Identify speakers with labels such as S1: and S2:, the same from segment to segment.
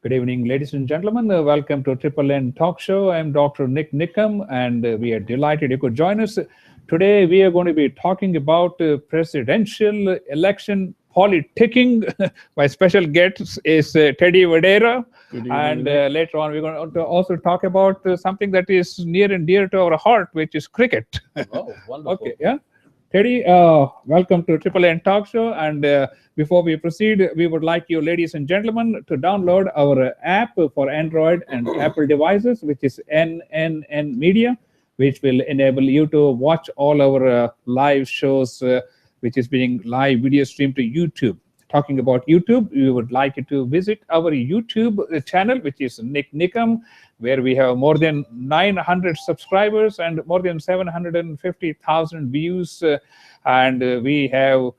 S1: Good evening, ladies and gentlemen. Welcome to Triple N Talk Show. I'm Dr. Nik Nikam, and we are delighted you could join us. Today, we are going to be talking about presidential election politicking. My special guest is Teddy Vadera.
S2: Good
S1: And
S2: evening.
S1: later on, we're going to also talk about something that is near and dear to our heart, which is cricket.
S2: Oh, wonderful.
S1: Okay, yeah. Teddy, welcome to Triple N Talk Show. And before we proceed, we would like you, ladies and gentlemen, to download our app for Android and Apple devices, which is NNN Media, which will enable you to watch all our live shows, which is being live video streamed to YouTube. Talking about YouTube, we would like you to visit our YouTube channel, which is Nik Nikam, where we have more than 900 subscribers and more than 750,000 views. And we have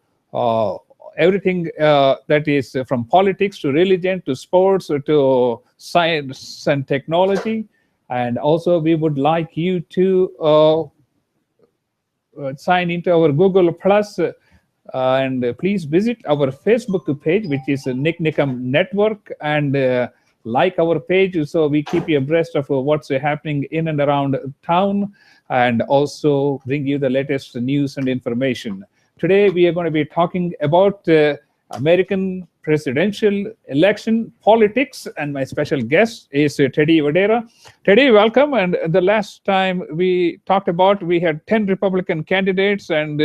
S1: everything that is from politics to religion to sports to science and technology. And also, we would like you to sign into our Google Plus. And please visit our Facebook page, which is Nik Nikam Network, and like our page so we keep you abreast of what's happening in and around town, and also bring you the latest news and information. Today, we are going to be talking about American presidential election politics, and my special guest is Teddy Vadera. Teddy, welcome. And the last time we talked about, we had 10 Republican candidates and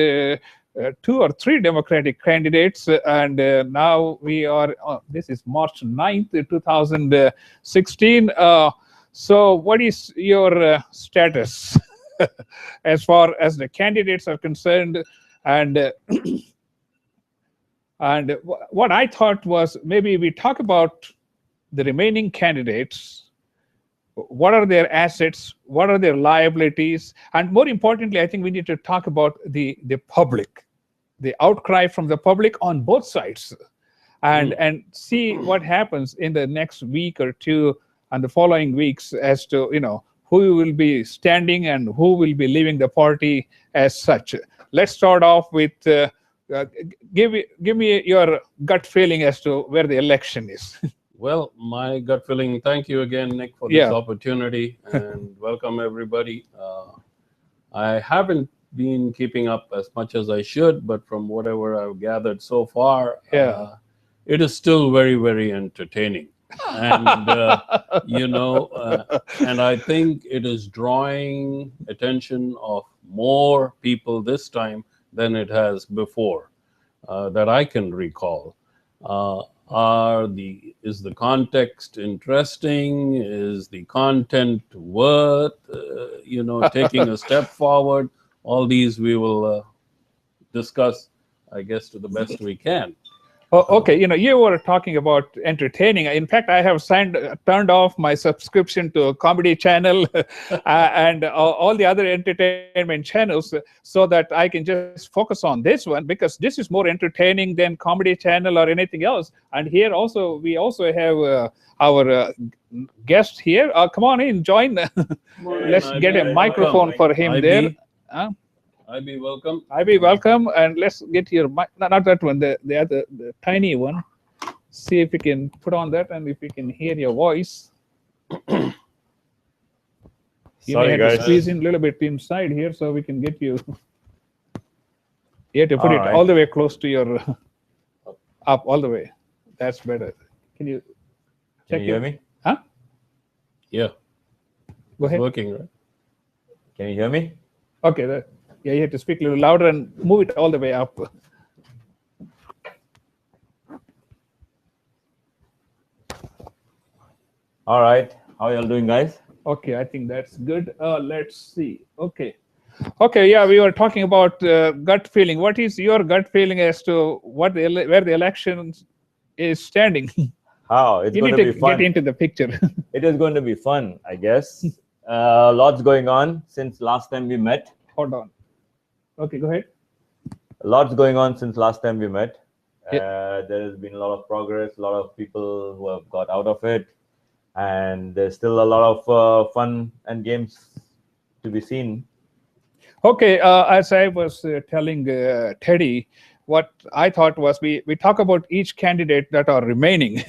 S1: 2 or 3 Democratic candidates, and now we are, this is March 9th, 2016. So what is your status as far as the candidates are concerned? And and what I thought was maybe we talk about the remaining candidates. What are their assets? What are their liabilities? And more importantly, I think we need to talk about the public, the outcry from the public on both sides, and see what happens in the next week or two and the following weeks as to, who will be standing and who will be leaving the party as such. Let's start off with give me your gut feeling as to where the election is.
S2: Well, my gut feeling, thank you again, Nick, for this opportunity, and welcome everybody. I haven't been keeping up as much as I should, but from whatever I've gathered so far, it is still very, very entertaining. And, and I think it is drawing attention of more people this time than it has before, that I can recall. Is the context interesting? Is the content worth, taking a step forward? All these we will discuss, I guess, to the best we can.
S1: Oh, okay, you were talking about entertaining. In fact, I have turned off my subscription to a comedy channel and all the other entertainment channels so that I can just focus on this one, because this is more entertaining than comedy channel or anything else. And here also, we also have our guest here. Come on in, join. Let's get a microphone for him there.
S2: IB, welcome.
S1: IB, welcome, and let's get your mic. Not that one, the other, the tiny one. See if we can put on that, and if we can hear your voice. You may have to squeeze in a little bit inside here so we can get you. You have to put it all the way close to your up, all the way. That's better. Can you check?
S3: Can you hear me?
S1: Huh?
S2: Yeah.
S1: Go ahead.
S2: It's working, right?
S3: Can you hear me?
S1: Okay. Yeah, you have to speak a little louder and move it all the way up.
S3: All right. How are y'all doing, guys?
S1: Okay, I think that's good. Let's see. Okay, yeah, we were talking about gut feeling. What is your gut feeling as to where the election is standing?
S3: How? It's
S1: you
S3: going
S1: need
S3: to
S1: to
S3: be fun.
S1: get into the picture.
S3: It is going to be fun, I guess. Lots going on since last time we met.
S1: Hold on. Okay, go ahead.
S3: Lots going on since last time we met.
S1: Yeah.
S3: There has been a lot of progress, a lot of people who have got out of it, and there's still a lot of fun and games to be seen.
S1: Okay, as I was telling Teddy, what I thought was we talk about each candidate that are remaining.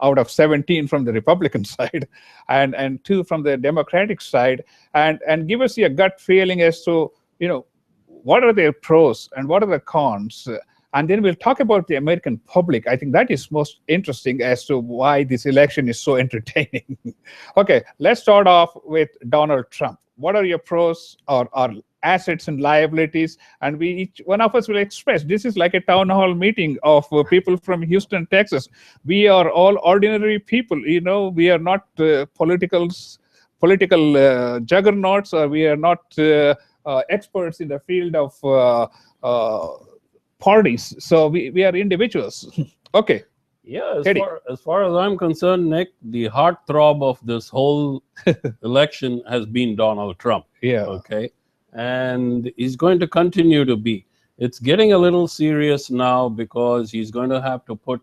S1: out of 17 from the Republican side, and 2 from the Democratic side, and give us your gut feeling as to, what are their pros and what are the cons. And then we'll talk about the American public. I think that is most interesting as to why this election is so entertaining. Okay, let's start off with Donald Trump. What are your pros or assets and liabilities? And each one of us will express. This is like a town hall meeting of people from Houston, Texas. We are all ordinary people. We are not political juggernauts, or we are not experts in the field of parties. So we are individuals. Okay.
S2: Yeah, as far as I'm concerned, Nick, the heartthrob of this whole election has been Donald Trump.
S1: Yeah.
S2: Okay. And he's going to continue to be. It's getting a little serious now because he's going to have to put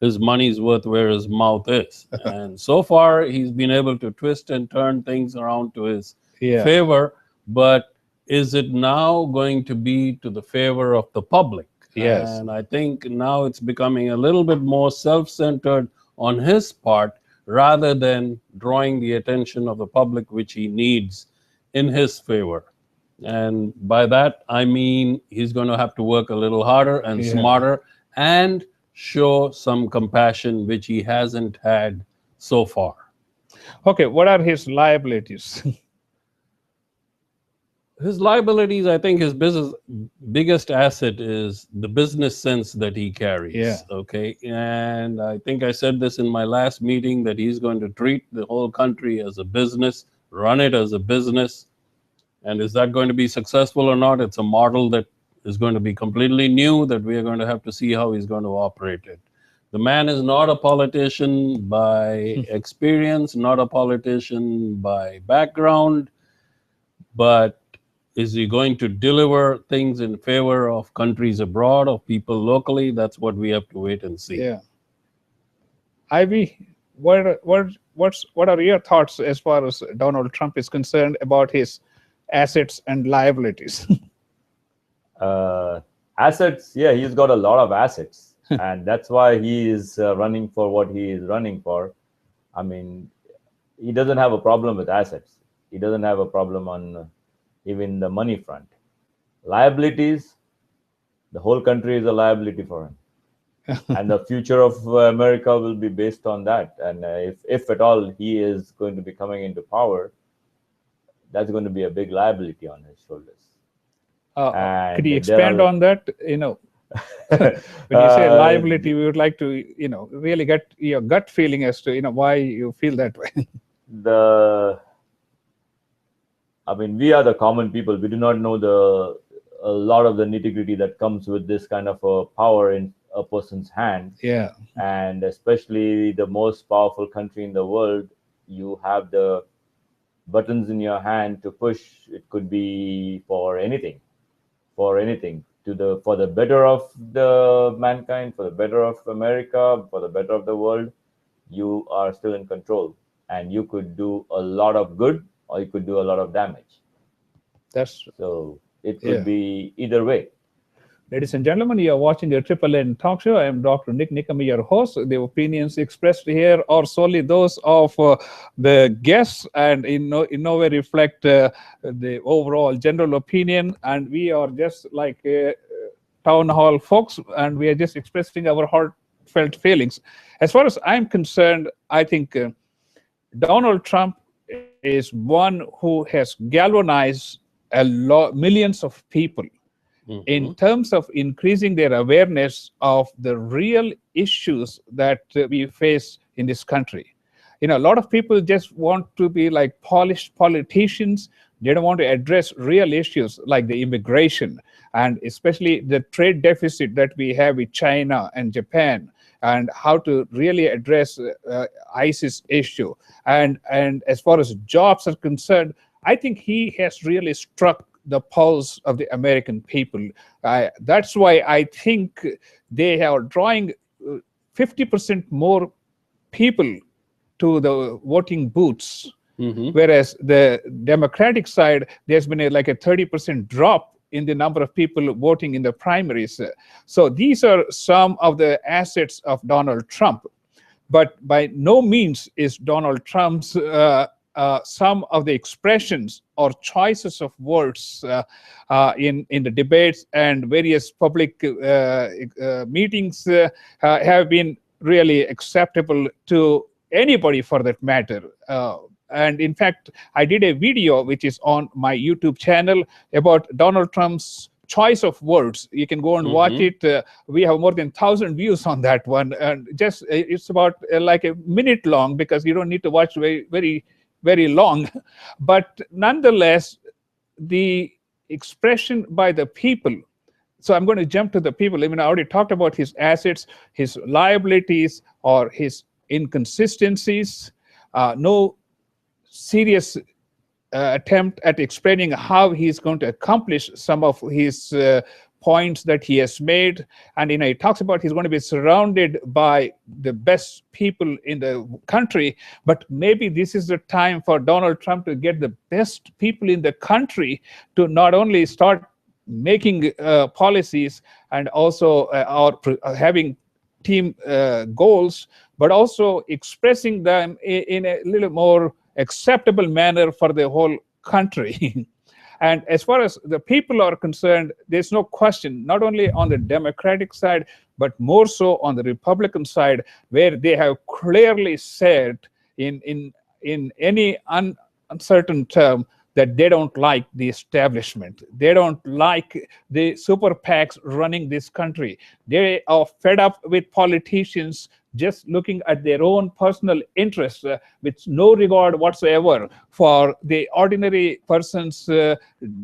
S2: his money's worth where his mouth is. And so far, he's been able to twist and turn things around to his favor. But is it now going to be to the favor of the public?
S1: Yes.
S2: And I think now it's becoming a little bit more self-centered on his part rather than drawing the attention of the public, which he needs in his favor. And by that, I mean he's going to have to work a little harder and smarter and show some compassion, which he hasn't had so far.
S1: Okay, what are his liabilities?
S2: His liabilities, I think his biggest asset is the business sense that he carries.
S1: Yeah.
S2: Okay. And I think I said this in my last meeting that he's going to treat the whole country as a business, run it as a business. And is that going to be successful or not? It's a model that is going to be completely new that we are going to have to see how he's going to operate it. The man is not a politician by experience, not a politician by background, but is he going to deliver things in favor of countries abroad, of people locally? That's what we have to wait and see.
S1: Yeah. Ivy, what are your thoughts as far as Donald Trump is concerned about his assets and liabilities?
S3: Assets, yeah, he's got a lot of assets. And that's why he is running for what he is running for. I mean, he doesn't have a problem with assets. He doesn't have a problem on even the money front. Liabilities, the whole country is a liability for him. And the future of America will be based on that. And if at all he is going to be coming into power, that's going to be a big liability on his shoulders.
S1: Could you expand on that? When you say liability, we would like to, really get your gut feeling as to, why you feel that way.
S3: I mean, we are the common people. We do not know a lot of the nitty-gritty that comes with this kind of a power in a person's hand.
S1: Yeah.
S3: And especially the most powerful country in the world, you have the buttons in your hand to push. It could be for anything, for the better of the mankind, for the better of America, for the better of the world. You are still in control, and you could do a lot of good, or you could do a lot of damage. So it could be either way.
S1: Ladies and gentlemen, you are watching the Triple N Talk Show. I am Dr. Nik Nikam, your host. The opinions expressed here are solely those of the guests, and in no way reflect the overall general opinion. And we are just like town hall folks, and we are just expressing our heartfelt feelings. As far as I'm concerned, I think Donald Trump is one who has galvanized millions of people in terms of increasing their awareness of the real issues that we face in this country. A lot of people just want to be like polished politicians. They don't want to address real issues like the immigration, and especially the trade deficit that we have with China and Japan, and how to really address ISIS issue. And as far as jobs are concerned, I think he has really struck the pulse of the American people. That's why I think they are drawing 50% more people to the voting booths, whereas the Democratic side, there's been a 30% drop in the number of people voting in the primaries. So these are some of the assets of Donald Trump. but by no means is Donald Trump's some of the expressions or choices of words in the debates and various public meetings have been really acceptable to anybody for that matter. And in fact, I did a video which is on my YouTube channel about Donald Trump's choice of words. You can go and watch it. We have more than 1,000 views on that one, and just it's about like a minute long, because you don't need to watch very long. But nonetheless, the expression by the people. So I'm going to jump to the people. I mean, I already talked about his assets, his liabilities, or his inconsistencies. No serious attempt at explaining how he's going to accomplish some of his points that he has made. And he talks about he's going to be surrounded by the best people in the country, but maybe this is the time for Donald Trump to get the best people in the country to not only start making policies and also having team goals, but also expressing them in a little more acceptable manner for the whole country. And as far as the people are concerned, there's no question, not only on the Democratic side, but more so on the Republican side, where they have clearly said in any uncertain term that they don't like the establishment. They don't like the super PACs running this country. They are fed up with politicians just looking at their own personal interests with no regard whatsoever for the ordinary person's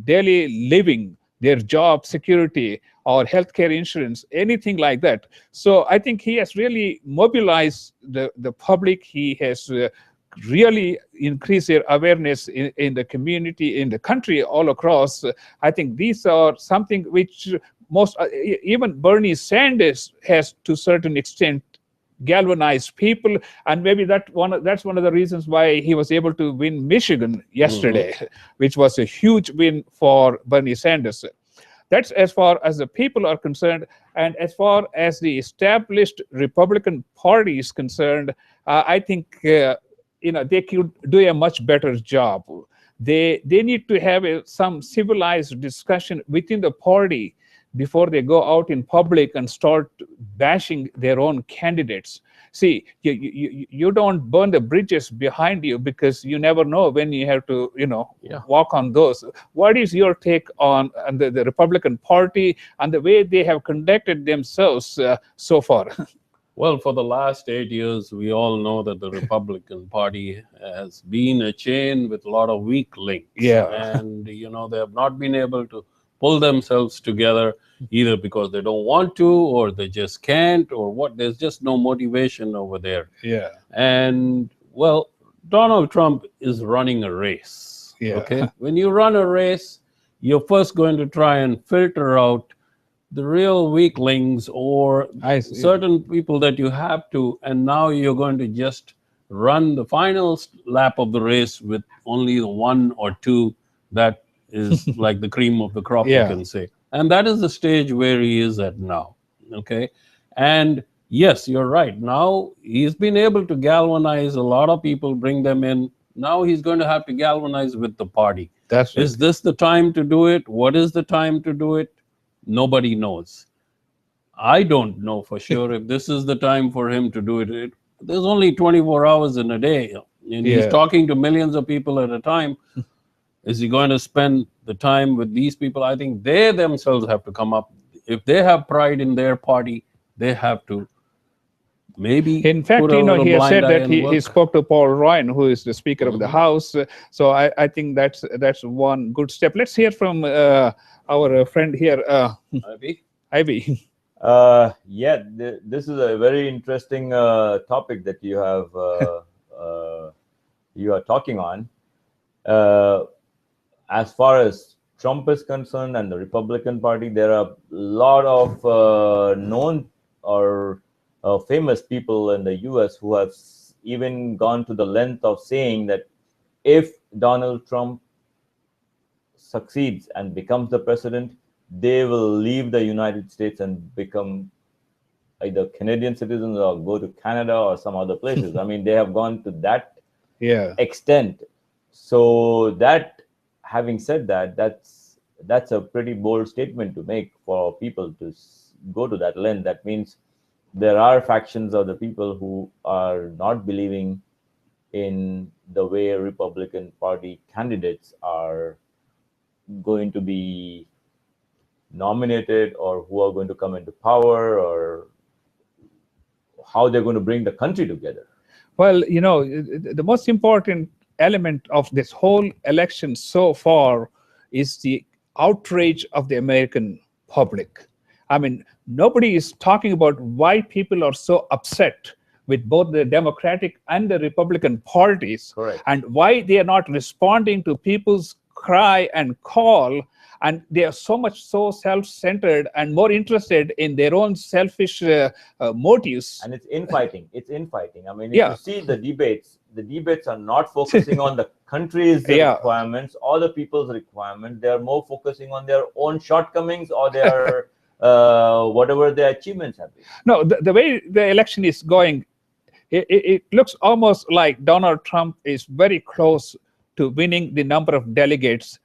S1: daily living, their job security, or healthcare insurance, anything like that. So I think he has really mobilized the public. He has really increase their awareness in the community, in the country, all across. I think these are something which most, even Bernie Sanders has to a certain extent galvanized people, and maybe that's one of the reasons why he was able to win Michigan yesterday, which was a huge win for Bernie Sanders. That's as far as the people are concerned. And as far as the established Republican Party is concerned, I think they could do a much better job. They need to have some civilized discussion within the party before they go out in public and start bashing their own candidates. See, you don't burn the bridges behind you, because you never know when you have to, walk on those. What is your take on the Republican Party and the way they have conducted themselves so far?
S2: Well, for the last 8 years, we all know that the Republican Party has been a chain with a lot of weak links.
S1: Yeah.
S2: And, they have not been able to pull themselves together, either because they don't want to, or they just can't, or what. There's just no motivation over there.
S1: Yeah.
S2: And, well, Donald Trump is running a race.
S1: Yeah.
S2: Okay. When you run a race, you're first going to try and filter out the real weaklings or certain people that you have to, and now you're going to just run the final lap of the race with only the one or two that is like the cream of the crop, you can say. And that is the stage where he is at now. Okay. And yes, you're right. Now he's been able to galvanize a lot of people, bring them in. Now he's going to have to galvanize with the party. Is this the time to do it? What is the time to do it? Nobody knows. I don't know for sure if this is the time for him to do it. There's only 24 hours in a day, and he's talking to millions of people at a time. Is he going to spend the time with these people? I think they themselves have to come up. If they have pride in their party, they have to maybe.
S1: In fact, he has said that he spoke to Paul Ryan, who is the Speaker of the House. So I think that's one good step. Let's hear from our friend here, Ivy.
S3: This is a very interesting topic that you have you are talking on. As far as Trump is concerned and the Republican Party, there are a lot of known or famous people in the US who have even gone to the length of saying that if Donald Trump succeeds and becomes the president, they will leave the United States and become either Canadian citizens or go to Canada or some other places. I mean, they have gone to that extent. So that, having said that, that's a pretty bold statement to make for people to go to that length. That means there are factions of the people who are not believing in the way Republican Party candidates are going to be nominated, or who are going to come into power, or how they're going to bring the country together.
S1: Well, the most important element of this whole election so far is the outrage of the American public. I mean, nobody is talking about why people are so upset with both the Democratic and the Republican parties.
S3: Correct.
S1: And why they are not responding to people's cry and call, and they are so self-centered and more interested in their own selfish motives.
S3: And it's infighting. I mean, if you see the debates are not focusing on the country's requirements or the people's requirements. They are more focusing on their own shortcomings or their whatever their achievements have been.
S1: No, the way the election is going, it looks almost like Donald Trump is very close to winning the number of delegates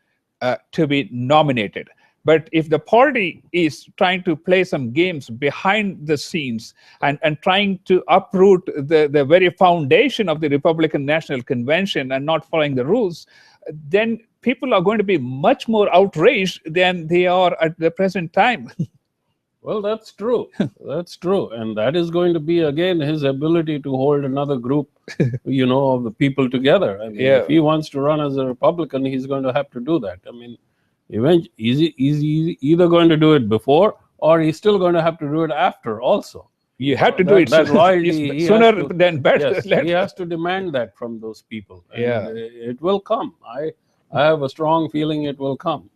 S1: to be nominated. But if the party is trying to play some games behind the scenes and trying to uproot the very foundation of the Republican National Convention and not following the rules, then people are going to be much more outraged than they are at the present time.
S2: Well, that's true. That's true. And that is going to be, again, his ability to hold another group, of the people together. I mean, if he wants to run as a Republican, he's going to have to do that. I mean, he's either going to do it before, or he's still going to have to do it after also.
S1: You have to do it sooner than better.
S2: Yes, he has to demand that from those people. And it will come. I have a strong feeling it will come,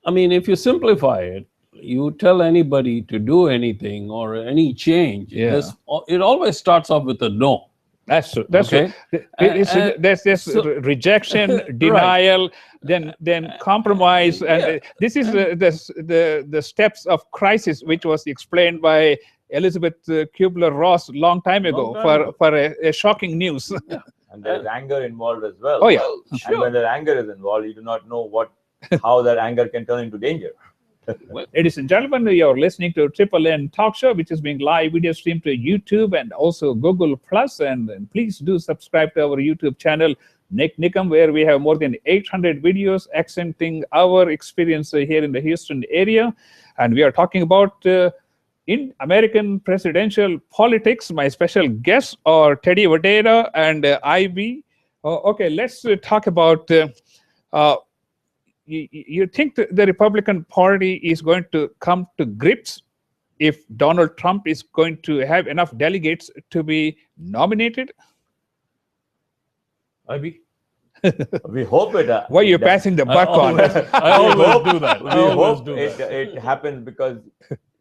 S2: I mean, if you simplify it, you tell anybody to do anything or any change, it always starts off with a no.
S1: That's true. That's true. There's this rejection, denial, then compromise, and this is the steps of crisis, which was explained by Elizabeth Kubler-Ross a long time ago for a shocking news.
S3: And there's anger involved as well.
S1: Oh yeah,
S3: and when the anger is involved, you do not know how that anger can turn into danger.
S1: Well, ladies and gentlemen, you're listening to Triple N Talk Show, which is being live video streamed to YouTube and also Google Plus. And please do subscribe to our YouTube channel, Nik Nikam, where we have more than 800 videos accenting our experience here in the Houston area. And we are talking about in American presidential politics. My special guests are Teddy Vadera and Ivy. Okay, let's talk about. You think the Republican Party is going to come to grips if Donald Trump is going to have enough delegates to be nominated?
S2: Ivy?
S3: We hope it.
S1: Why are you passing the buck on?
S2: I always do that.
S3: We hope it happens because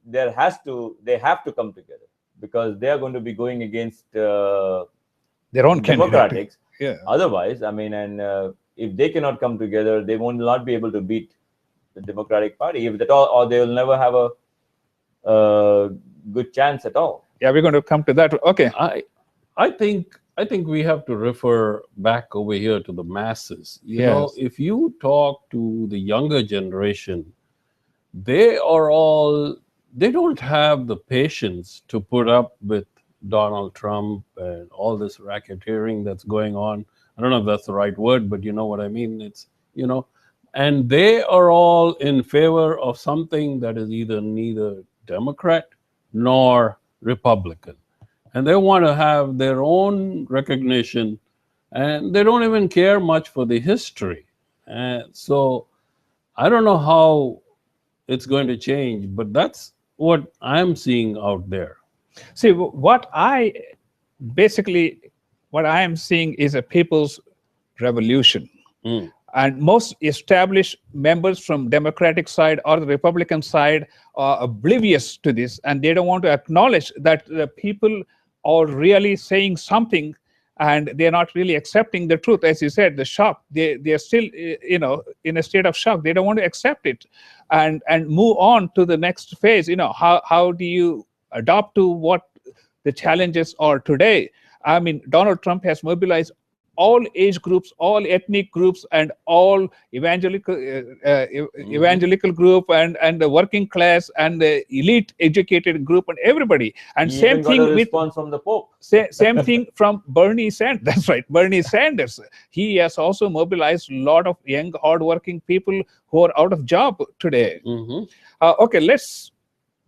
S3: they have to come together, because they are going to be going against
S1: their own
S3: Democrats.
S1: Yeah.
S3: Otherwise, I mean, and if they cannot come together, they will not be able to beat the Democratic Party, if at all, or they will never have a good chance at all.
S1: Yeah, we're going to come to that. Okay.
S2: I think we have to refer back over here to the masses. You know, if you talk to the younger generation, they don't have the patience to put up with Donald Trump and all this racketeering that's going on. I don't know if that's the right word, but you know what I mean. It's, and they are all in favor of something that is neither Democrat nor Republican. And they want to have their own recognition, and they don't even care much for the history. And so I don't know how it's going to change, but that's what I'm seeing out there.
S1: See, what I am seeing is a people's revolution. And most established members from Democratic side or the Republican side are oblivious to this, and they don't want to acknowledge that the people are really saying something and they're not really accepting the truth. As you said, the shock, they're still in a state of shock. They don't want to accept it and move on to the next phase. How do you adopt to what the challenges are today? I mean, Donald Trump has mobilized all age groups, all ethnic groups, and all evangelical group, and the working class, and the elite educated group, and everybody. And
S3: He
S1: same
S3: even
S1: thing
S3: got a
S1: with
S3: response from the Pope.
S1: same thing from Bernie Sanders. That's right, Bernie Sanders. He has also mobilized a lot of young, hardworking people who are out of job today. Okay,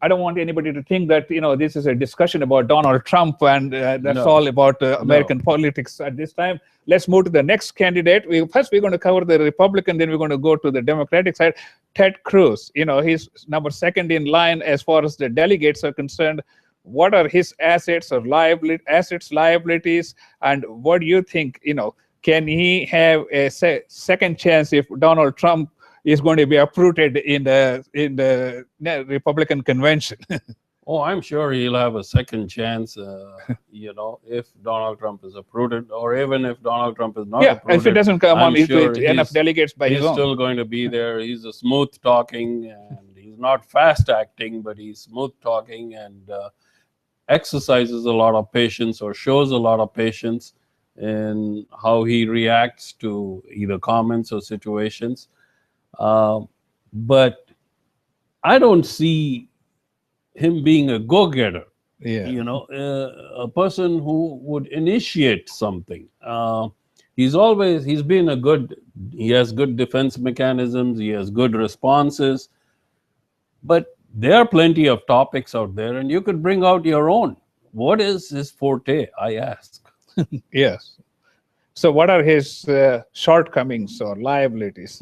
S1: I don't want anybody to think that this is a discussion about Donald Trump and that's all about American politics at this time. Let's move to the next candidate. First, we're going to cover the Republican, then we're going to go to the Democratic side. Ted Cruz. He's number 2nd in line as far as the delegates are concerned. What are his assets or liabilities, and what do you think? Can he have a second chance if Donald Trump is going to be uprooted in the Republican convention?
S2: Oh, I'm sure he'll have a second chance, if Donald Trump is uprooted, or even if Donald Trump is not uprooted.
S1: If it doesn't come on
S2: sure
S1: enough delegates by his own.
S2: He's still going to be there. He's a smooth talking, and he's not fast acting, but he's smooth talking and exercises a lot of patience, or shows a lot of patience in how he reacts to either comments or situations. But I don't see him being a go-getter. A person who would initiate something. He has good defense mechanisms, he has good responses, but there are plenty of topics out there, and you could bring out your own. What is his forte, I ask?
S1: Yes. So what are his shortcomings or liabilities?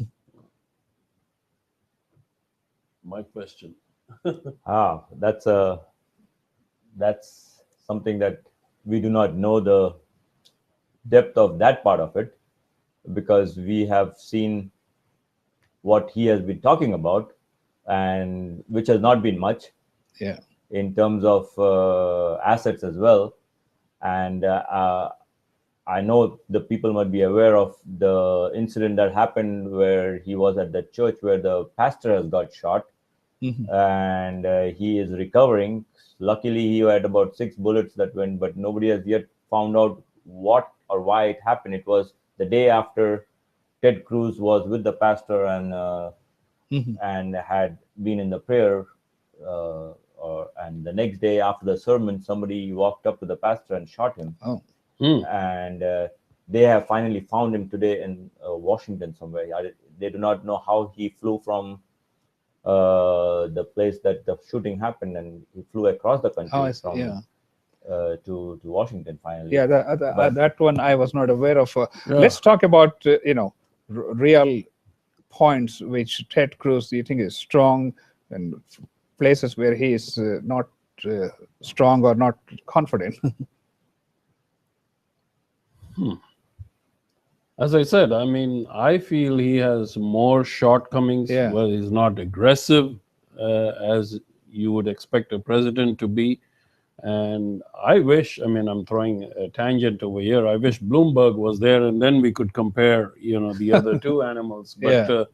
S2: My question.
S3: That's something that we do not know the depth of that part of it, because we have seen what he has been talking about, and which has not been much.
S1: Yeah.
S3: In terms of assets as well. And I know the people might be aware of the incident that happened where he was at the church where the pastor has got shot. And he is recovering. Luckily, he had about 6 bullets that went, but nobody has yet found out what or why it happened. It was the day after Ted Cruz was with the pastor and had been in the prayer. And the next day after the sermon, somebody walked up to the pastor and shot him. And they have finally found him today in Washington somewhere. They do not know how he flew from the place that the shooting happened, and he flew across the country to Washington finally.
S1: Yeah, that one I was not aware of. Let's talk about real points which Ted Cruz you think is strong, and places where he is not strong or not confident.
S2: As I said, I mean, I feel he has more shortcomings. Well, he's not aggressive as you would expect a president to be. And I wish, I'm throwing a tangent over here. I wish Bloomberg was there, and then we could compare, the other two animals. But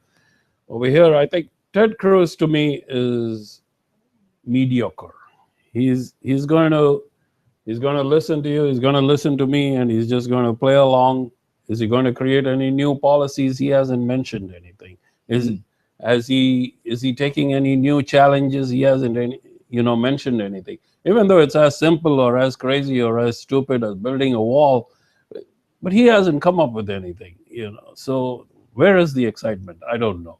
S2: over here, I think Ted Cruz to me is mediocre. He's going to listen to you. He's going to listen to me, and he's just going to play along. Is he going to create any new policies? He hasn't mentioned anything. Is he taking any new challenges? He hasn't mentioned anything. Even though it's as simple or as crazy or as stupid as building a wall, but he hasn't come up with anything. So where is the excitement? I don't know.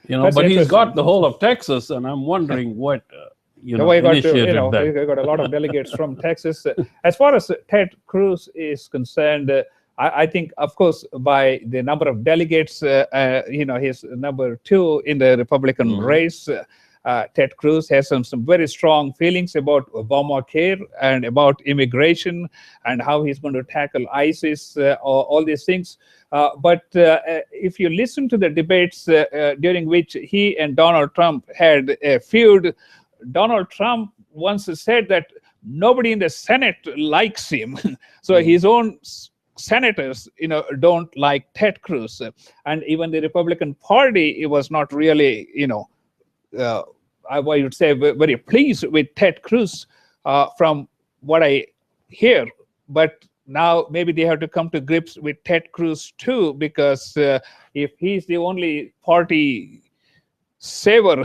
S2: But he's got the whole of Texas, and I'm wondering what initiated that.
S1: We got a lot of delegates from Texas. As far as Ted Cruz is concerned, I think, of course, by the number of delegates, he's number 2 in the Republican race. Ted Cruz has some very strong feelings about Obamacare and about immigration and how he's going to tackle ISIS, all these things. But if you listen to the debates during which he and Donald Trump had a feud, Donald Trump once said that nobody in the Senate likes him. So his own senators, don't like Ted Cruz, and even the Republican Party, it was not really, I would say, very pleased with Ted Cruz, from what I hear. But now maybe they have to come to grips with Ted Cruz too, because if he's the only party saver,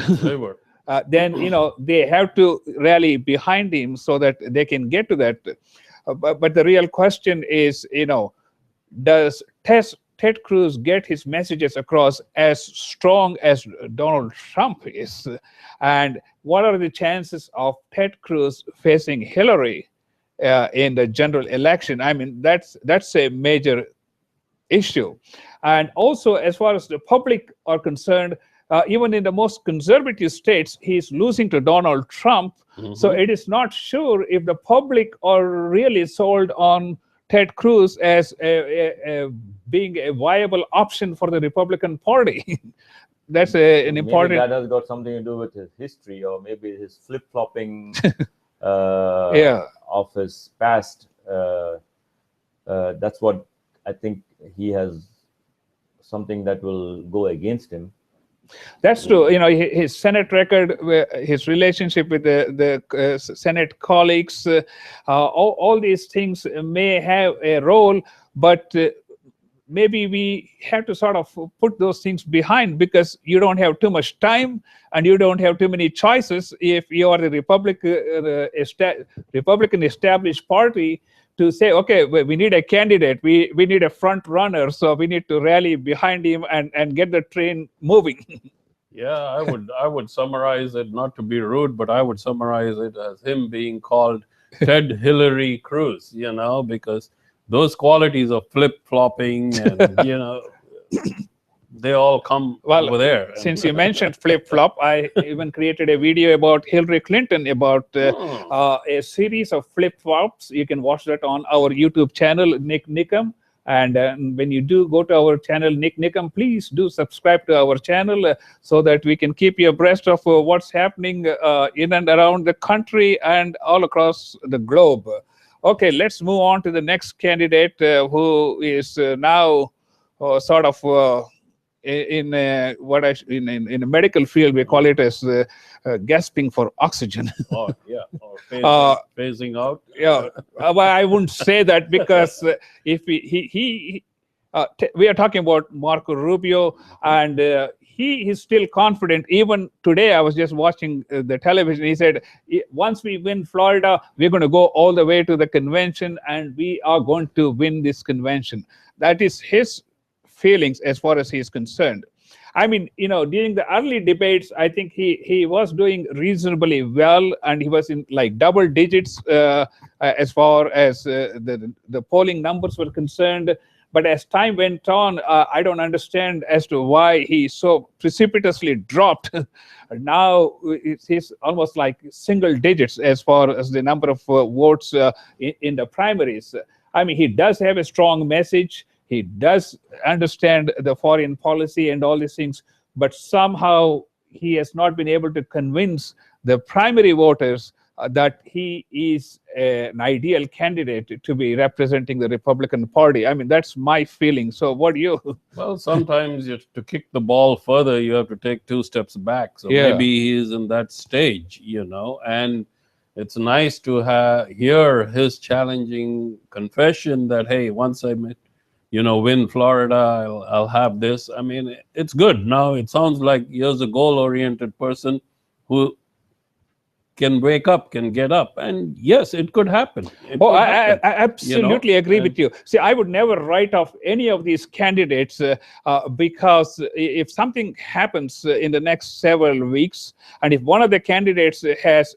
S1: then they have to rally behind him so that they can get to that. But the real question is, does Ted Cruz get his messages across as strong as Donald Trump is? And what are the chances of Ted Cruz facing Hillary in the general election? I mean, that's a major issue. And also, as far as the public are concerned, even in the most conservative states, he's losing to Donald Trump. So it is not sure if the public are really sold on Ted Cruz as being a viable option for the Republican Party. That's an important.
S3: Maybe that has got something to do with his history, or maybe his flip-flopping of his past. That's what I think. He has something that will go against him.
S1: That's true. His Senate record, his relationship with the Senate colleagues, all these things may have a role, but maybe we have to sort of put those things behind, because you don't have too much time and you don't have too many choices if you are the Republican established party, to say, okay, we need a candidate, we need a front runner, so we need to rally behind him and get the train moving.
S2: Yeah, I would summarize it, not to be rude, but I would summarize it as him being called Ted Hillary Cruz, because those qualities of flip-flopping and, they all come over there.
S1: Since you mentioned flip-flop, I even created a video about Hillary Clinton, about a series of flip-flops. You can watch that on our YouTube channel, Nik Nikam. And when you do go to our channel, Nik Nikam, please do subscribe to our channel so that we can keep you abreast of what's happening in and around the country and all across the globe. Okay, let's move on to the next candidate, who is now sort of in a medical field, we call it as gasping for oxygen.
S2: Or phasing out.
S1: Yeah, well, I wouldn't say that, because if we are talking about Marco Rubio, and he is still confident. Even today, I was just watching the television. He said, once we win Florida, we're going to go all the way to the convention, and we are going to win this convention. That is his feelings as far as he's concerned. I mean, during the early debates, I think he was doing reasonably well, and he was in like double digits as far as the polling numbers were concerned. But as time went on, I don't understand as to why he so precipitously dropped. Now he's almost like single digits as far as the number of votes in the primaries. I mean, he does have a strong message. He does understand the foreign policy and all these things, but somehow he has not been able to convince the primary voters that he is an ideal candidate to be representing the Republican Party. I mean, that's my feeling. So what do you?
S2: Well, sometimes to kick the ball further, you have to take 2 steps back. So maybe he is in that stage, and it's nice to hear his challenging confession that, hey, once I win Florida, I'll have this. I mean, it's good. Now it sounds like here's a goal-oriented person who can wake up, can get up. And yes, it could happen.
S1: I absolutely agree with you. See, I would never write off any of these candidates because if something happens in the next several weeks, and if one of the candidates has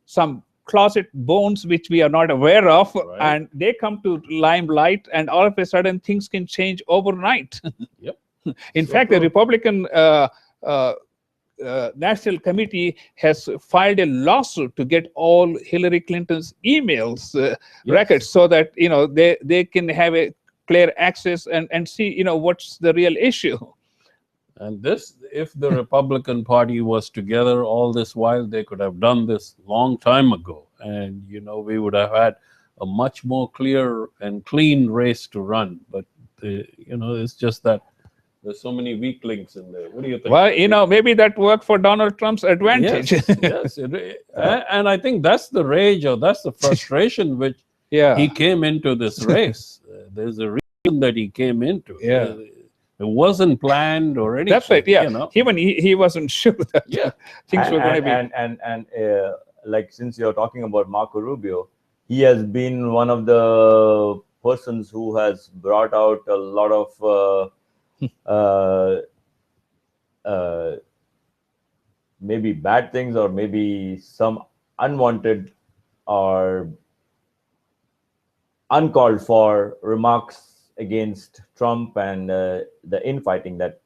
S1: some closet bones which we are not aware of, right, and they come to limelight, and all of a sudden things can change overnight.
S2: Yep.
S1: In fact, the Republican National Committee has filed a lawsuit to get all Hillary Clinton's emails records, so that they can have a clear access and see what's the real issue.
S2: And this, if the Republican Party was together all this while, they could have done this long time ago. and we would have had a much more clear and clean race to run. But it's just that there's so many weak links in there. What do you think?
S1: Well, maybe that worked for Donald Trump's advantage.
S2: Yes. And I think that's the rage, or that's the frustration which he came into this race. There's a reason that he came into. It wasn't planned or anything.
S1: That's right. Yeah. Even he wasn't sure that things were going to be.
S3: And like, since you're talking about Marco Rubio, he has been one of the persons who has brought out a lot of maybe bad things, or maybe some unwanted or uncalled for remarks against Trump and the infighting that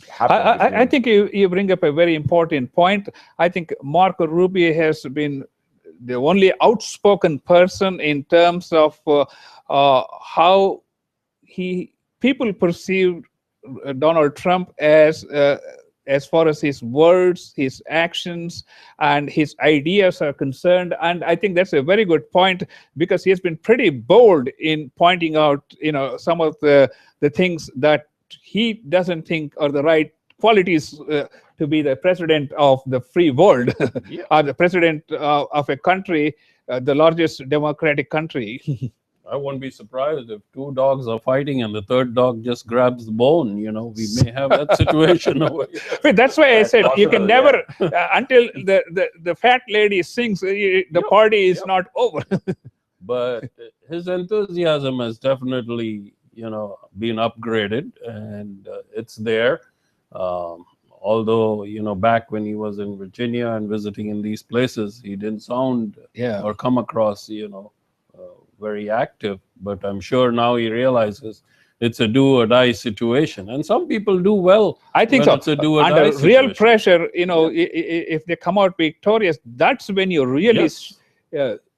S3: happened.
S1: I think you bring up a very important point. I think Marco Rubio has been the only outspoken person in terms of how people perceive Donald Trump as far as his words, his actions, and his ideas are concerned. And I think that's a very good point, because he has been pretty bold in pointing out, some of the things that he doesn't think are the right qualities to be the president of the free world, or the president of a country, the largest democratic country.
S2: I won't be surprised if two dogs are fighting and the third dog just grabs the bone. We may have that situation over here.
S1: But that's why I said you can never, until the fat lady sings, the party is not over.
S2: But his enthusiasm has definitely, been upgraded, and it's there. Although, back when he was in Virginia and visiting in these places, he didn't sound or come across, very active. But I'm sure now he realizes it's a do or die situation, and some people do well.
S1: I think so.
S2: It's a do or die
S1: Under real
S2: situation.
S1: pressure, if they come out victorious, that's when you really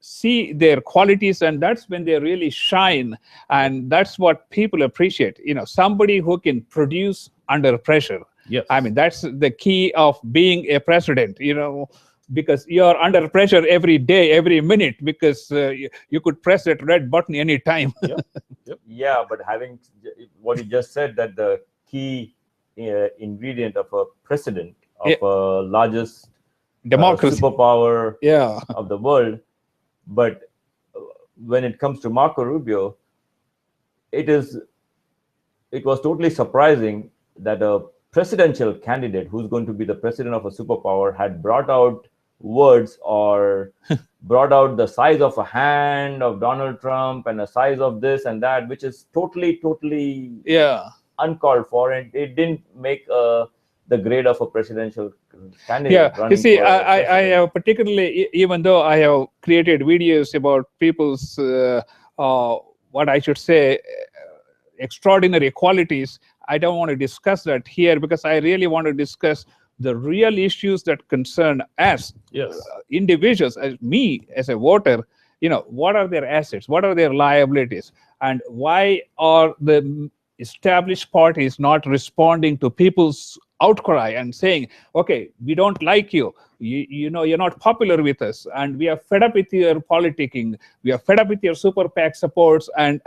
S1: see their qualities, and that's when they really shine. And that's what people appreciate. Somebody who can produce under pressure.
S2: Yes.
S1: I mean, that's the key of being a president. Because you're under pressure every day, every minute, because you could press that red button anytime.
S3: Yeah, but having what you just said, that the key ingredient of a president of a largest
S1: democracy
S3: superpower of the world. But when it comes to Marco Rubio, it was totally surprising that a presidential candidate who's going to be the president of a superpower had brought out words or brought out the size of a hand of Donald Trump and the size of this and that, which is totally uncalled for, and it didn't make the grade of a presidential candidate.
S1: You see, I have particularly, even though I have created videos about people's what I should say extraordinary qualities, I don't want to discuss that here, because I really want to discuss the real issues that concern us, individuals, as me, as a voter. What are their assets? What are their liabilities? And why are the established parties not responding to people's outcry and saying, okay, we don't like you, you're not popular with us, and we are fed up with your politicking, we are fed up with your super PAC supports, and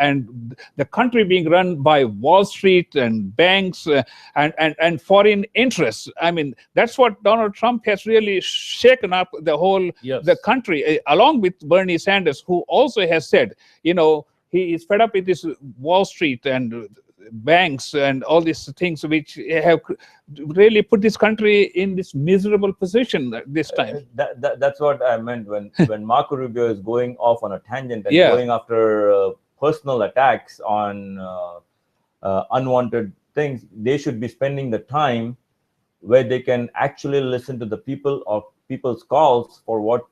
S1: the country being run by Wall Street and banks and foreign interests. I mean, that's what Donald Trump has really shaken up the whole the country, along with Bernie Sanders, who also has said, he is fed up with this Wall Street and banks and all these things which have really put this country in this miserable position this time.
S3: That's what I meant when Marco Rubio is going off on a tangent and going after personal attacks on unwanted things. They should be spending the time where they can actually listen to the people or people's calls for what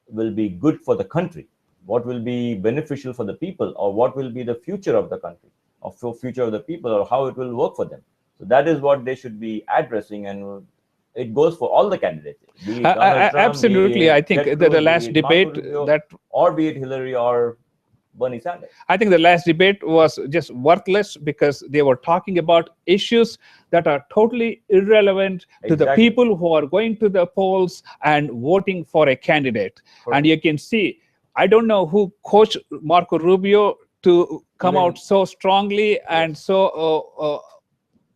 S3: will be good for the country, what will be beneficial for the people, or what will be the future of the country, or for future of the people, or how it will work for them. So that is what they should be addressing, and it goes for all the candidates. Be it Donald Trump,
S1: absolutely. I think
S3: Ted
S1: the
S3: Cruz,
S1: last
S3: be it Marco
S1: debate
S3: Rubio,
S1: that,
S3: or be it Hillary or Bernie Sanders.
S1: I think the last debate was just worthless because they were talking about issues that are totally irrelevant to the people who are going to the polls and voting for a candidate. And you can see, I don't know who coached Marco Rubio to come out so strongly and so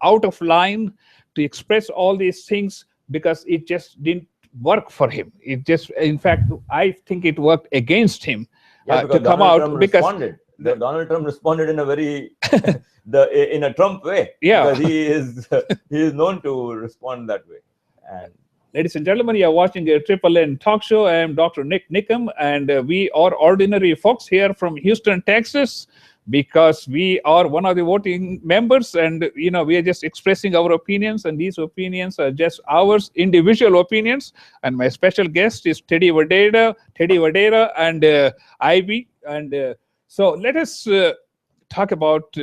S1: out of line to express all these things, because it just didn't work for him. It just, in fact, I think it worked against him to come out, because
S3: Donald Trump responded in a very in a Trump way.
S1: Yeah,
S3: because he is known to respond that way. And
S1: ladies and gentlemen, you are watching a Triple N talk show. I am Dr. Nik Nikam, and we are ordinary folks here from Houston, Texas, because we are one of the voting members, and we are just expressing our opinions, and these opinions are just ours, individual opinions. And my special guest is Teddy Vadera and Ivy. And so let us talk about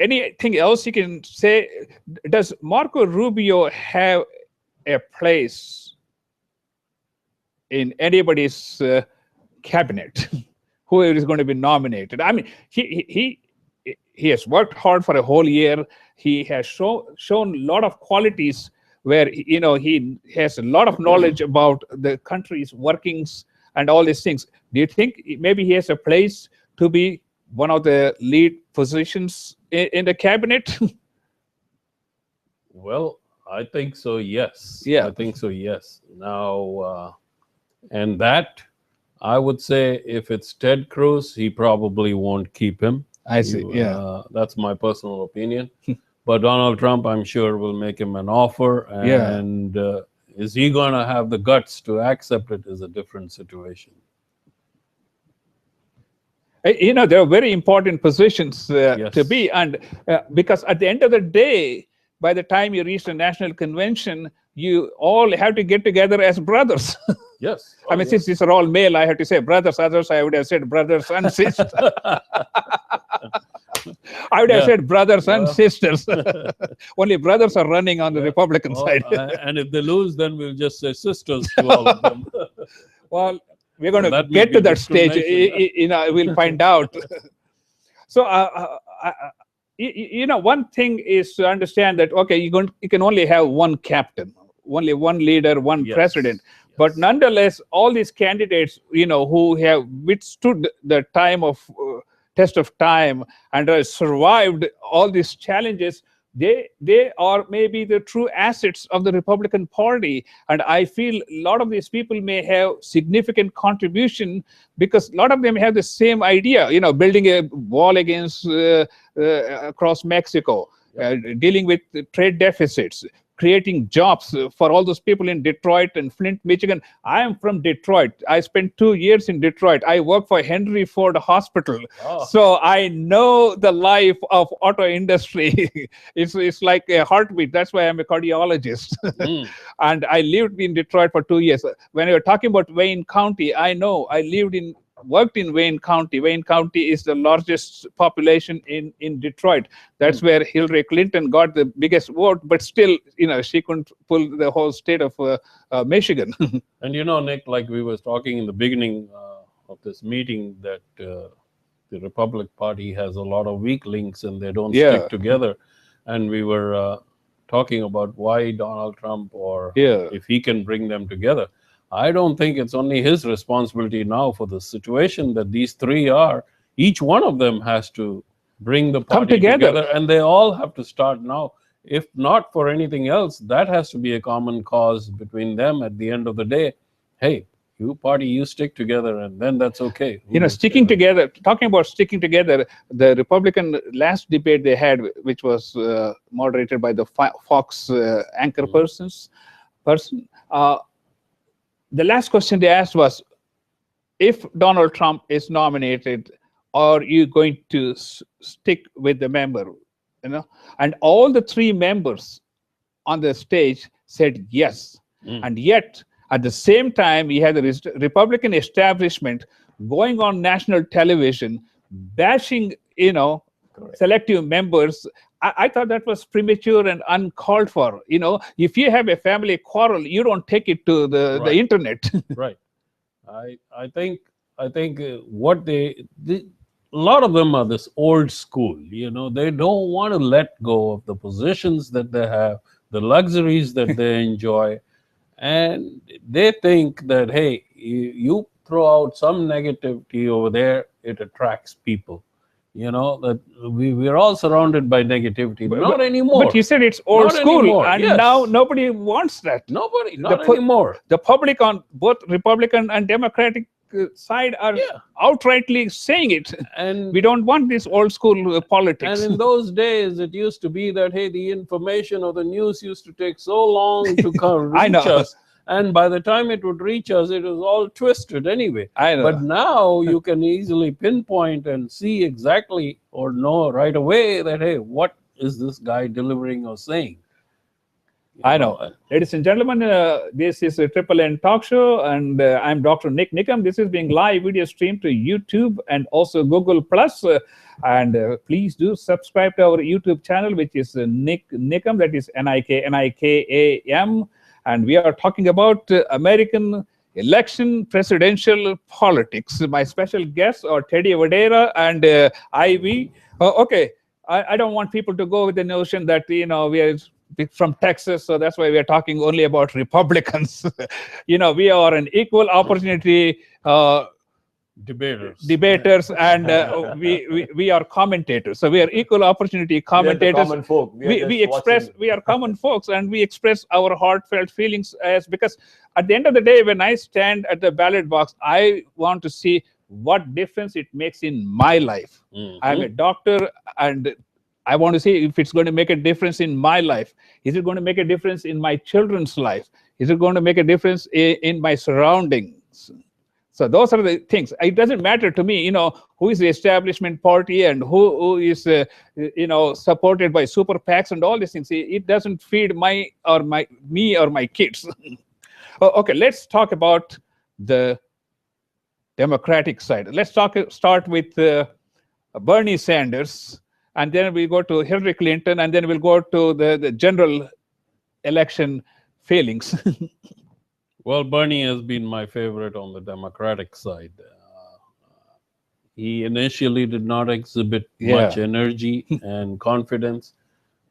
S1: anything else you can say. Does Marco Rubio have a place in anybody's cabinet? Who is going to be nominated? I mean, he has worked hard for a whole year. He has shown a lot of qualities where he has a lot of knowledge about the country's workings and all these things. Do you think maybe he has a place to be one of the lead positions in the cabinet?
S2: Well, I think so, yes.
S1: Yeah.
S2: I think so, yes. Now, and that, I would say, if it's Ted Cruz, he probably won't keep him.
S1: I see, yeah.
S2: That's my personal opinion. But Donald Trump, I'm sure, will make him an offer. And is he going to have the guts to accept it is a different situation.
S1: There are very important positions to be. And because at the end of the day, by the time you reach the national convention, you all have to get together as brothers.
S2: Yes.
S1: I mean, since these are all male, I have to say brothers. Others, I would have said brothers and sisters. I would have said brothers and sisters. Only brothers are running on the Republican side.
S2: And if they lose, then we'll just say sisters to all of them.
S1: Well, we're going to get to that stage. We'll find out. So, one thing is to understand that, okay, you can only have one captain, only one leader, one president. But nonetheless, all these candidates, who have withstood the test of time and survived all these challenges, they are maybe the true assets of the Republican Party. And I feel a lot of these people may have significant contribution, because a lot of them have the same idea, building a wall against across Mexico, dealing with trade deficits, creating jobs for all those people in Detroit and Flint, Michigan. I am from Detroit. I spent 2 years in Detroit. I work for Henry Ford Hospital. Oh. So I know the life of auto industry. It's like a heartbeat. That's why I'm a cardiologist. And I lived in Detroit for 2 years. When you're talking about Wayne County, I know I worked in Wayne County. Wayne County is the largest population in Detroit. That's where Hillary Clinton got the biggest vote, but still, she couldn't pull the whole state of Michigan.
S2: And Nick, like we was talking in the beginning of this meeting, that the Republican Party has a lot of weak links and they don't stick together. And we were talking about why Donald Trump, or if he can bring them together. I don't think it's only his responsibility now for the situation that these three are. Each one of them has to bring the party together, and they all have to start now. If not for anything else, that has to be a common cause between them at the end of the day. Hey, you party, you stick together, and then that's okay.
S1: Sticking together, talking about sticking together, the Republican last debate they had, which was moderated by the Fox anchor person, the last question they asked was, if Donald Trump is nominated, are you going to stick with the member? And all the three members on the stage said yes. And yet, at the same time, we had the Republican establishment going on national television, bashing, selective members. I thought that was premature and uncalled for. If you have a family quarrel, you don't take it to the internet.
S2: Right. I think I think a lot of them are this old school. They don't want to let go of the positions that they have, the luxuries that they enjoy, and they think that, hey, you throw out some negativity over there, it attracts people. That we're all surrounded by negativity. Not anymore.
S1: But you said it's old
S2: Not
S1: school,
S2: anymore,
S1: and
S2: yes.
S1: now nobody wants that.
S2: Nobody, not anymore.
S1: The public on both Republican and Democratic side are outrightly saying it.
S2: And
S1: we don't want this old school politics.
S2: And in those days, it used to be that, hey, the information or the news used to take so long to come reach us. And by the time it would reach us, it was all twisted anyway.
S1: I know.
S2: But now you can easily pinpoint and see exactly or know right away that, hey, what is this guy delivering or saying?
S1: I know. Ladies and gentlemen, this is a Triple N talk show, and I'm Dr. Nik Nikam. This is being live video streamed to YouTube and also Google Plus. And please do subscribe to our YouTube channel, which is Nik Nikam. That is Nikam. And we are talking about American election presidential politics. My special guests are Teddy Vadera and Ivy. Okay, I don't want people to go with the notion that, we are from Texas, so that's why we are talking only about Republicans. We are an equal opportunity debaters, and we are commentators. So we are equal opportunity commentators.
S3: We are common folk.
S1: We are common folks, and we express our heartfelt feelings because at the end of the day, when I stand at the ballot box, I want to see what difference it makes in my life. I'm a doctor, and I want to see if it's going to make a difference in my life. Is it going to make a difference in my children's life? Is it going to make a difference in my surroundings? So those are the things. It doesn't matter to me, who is the establishment party and who is, supported by super PACs and all these things. It doesn't feed me or my kids. Okay, let's talk about the Democratic side. Let's start with Bernie Sanders. And then we go to Hillary Clinton, and then we'll go to the general election feelings.
S2: Well, Bernie has been my favorite on the Democratic side. He initially did not exhibit much energy and confidence,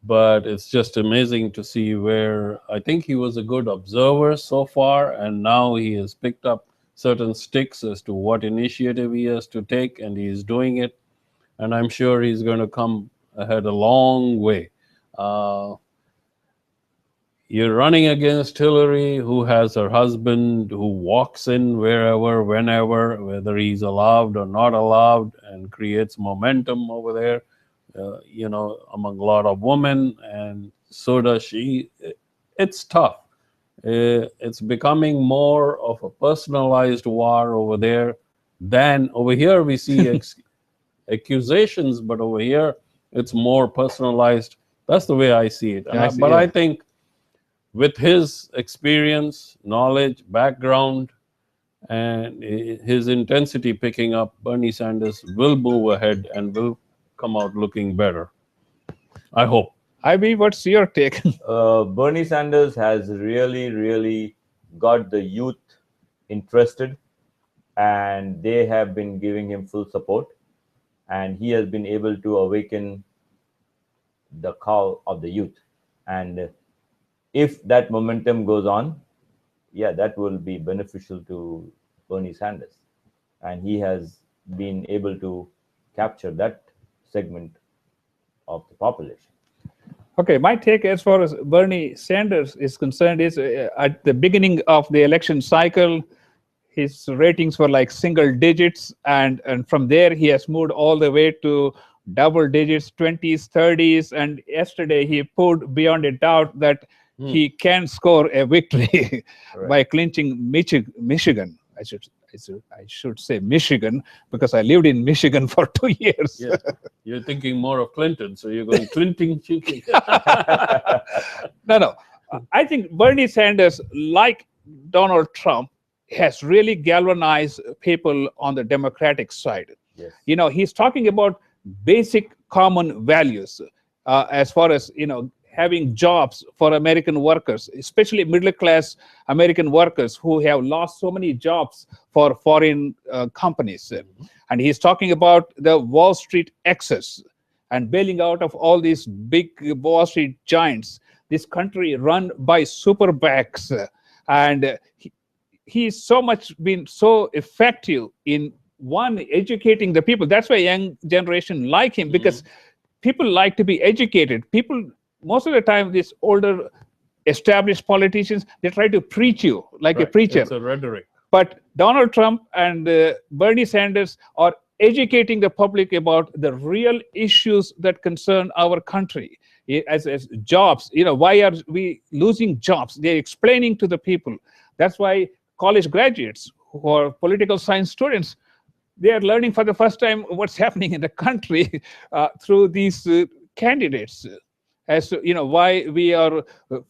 S2: but it's just amazing to see where I think he was a good observer so far, and now he has picked up certain sticks as to what initiative he has to take, and he is doing it. And I'm sure he's going to come ahead a long way. You're running against Hillary, who has her husband who walks in wherever, whenever, whether he's allowed or not allowed, and creates momentum over there, among a lot of women, and so does she. It's tough. It's becoming more of a personalized war over there than over here. We see accusations, but over here it's more personalized. That's the way I see it. I think with his experience, knowledge, background, and his intensity picking up, Bernie Sanders will move ahead and will come out looking better. I hope.
S1: Ivy, what's your take?
S3: Bernie Sanders has really got the youth interested, and they have been giving him full support. And he has been able to awaken the call of the youth. And if that momentum goes on, that will be beneficial to Bernie Sanders. And he has been able to capture that segment of the population.
S1: Okay, my take as far as Bernie Sanders is concerned is at the beginning of the election cycle, his ratings were like single digits, and from there he has moved all the way to double digits, 20s, 30s, and yesterday he proved beyond a doubt that he can score a victory by clinching Michigan. I should say Michigan, because I lived in Michigan for 2 years.
S2: Yes. You're thinking more of Clinton, so you're going Clinton.
S1: No. I think Bernie Sanders, like Donald Trump, has really galvanized people on the Democratic side.
S3: Yes.
S1: He's talking about basic common values as far as, having jobs for American workers, especially middle class American workers who have lost so many jobs for foreign companies. And he's talking about the Wall Street excess and bailing out of all these big Wall Street giants. This country run by super PACs, and he's so much been so effective in educating the people. That's why young generation like him, because people like to be educated. People, most of the time, these older established politicians, they try to preach you like a preacher.
S2: It's a rhetoric.
S1: But Donald Trump and Bernie Sanders are educating the public about the real issues that concern our country, as jobs. Why are we losing jobs? They're explaining to the people. That's why college graduates who are political science students, they are learning for the first time what's happening in the country through these candidates. As why we are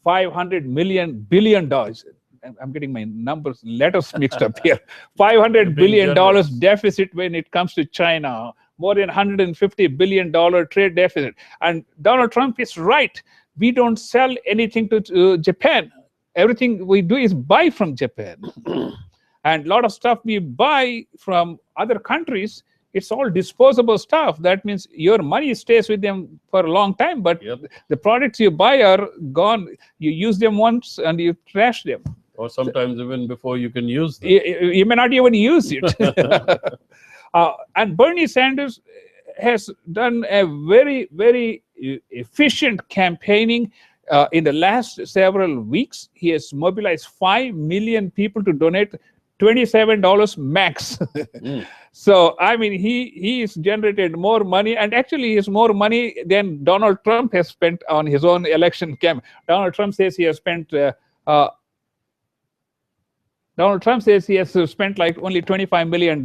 S1: $500 billion. I'm getting my letters mixed up here. $500 billion deficit when it comes to China, more than $150 billion trade deficit. And Donald Trump is right. We don't sell anything to Japan. Everything we do is buy from Japan. And a lot of stuff we buy from other countries, it's all disposable stuff. That means your money stays with them for a long time, but the products you buy are gone. You use them once and you trash them.
S2: Or sometimes even before you can use them.
S1: You may not even use it. And Bernie Sanders has done a very, very efficient campaigning. In the last several weeks, he has mobilized 5 million people to donate $27 max. So, I mean, he's generated more money, and actually is more money than Donald Trump has spent on his own election campaign. Donald Trump says he has spent like only $25 million.